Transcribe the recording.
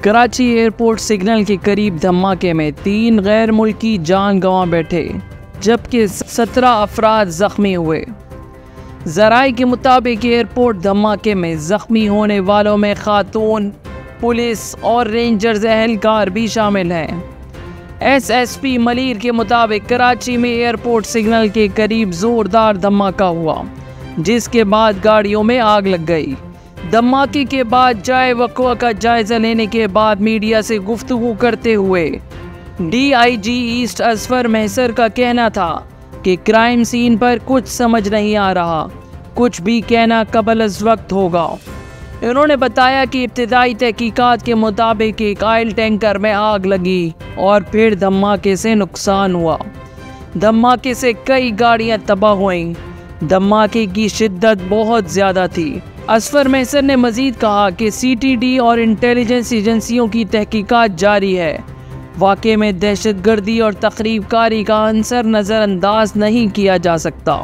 Karachi airport signal के करीब धमाके में 3 गैर मुल्की जान गंवा बैठे जबकि 17 अफराद जख्मी हुए। ज़राए के मुताबिक एयरपोर्ट धमाके में जख्मी होने वालों में खातून, पुलिस और रेंजर्स एहलकार भी शामिल हैं। SSP मलीर के मुताबिक कराची में एयरपोर्ट सिग्नल के करीब ज़ोरदार धमाका हुआ जिसके बाद गाड़ियों में आग लग गई। धमाके के बाद जाए वक़्वा का जायज़ा लेने के बाद मीडिया से गुफ्तगू करते हुए DIG ईस्ट असफर महसर का कहना था कि क्राइम सीन पर कुछ समझ नहीं आ रहा, कुछ भी कहना कबल अज़ वक्त होगा। उन्होंने बताया कि इब्तिदाई तहकीकात के मुताबिक एक ऑयल टैंकर में आग लगी और फिर धमाके से नुकसान हुआ। धमाके से कई गाड़ियां तबाह हुईं। धमाके की शिद्दत बहुत ज़्यादा थी। असफर महसर ने मजीद कहा कि CTD और इंटेलिजेंस एजेंसियों की तहकीकात जारी है। वाक़े में दहशतगर्दी और तखरीबकारी का अंसर नज़रअंदाज नहीं किया जा सकता।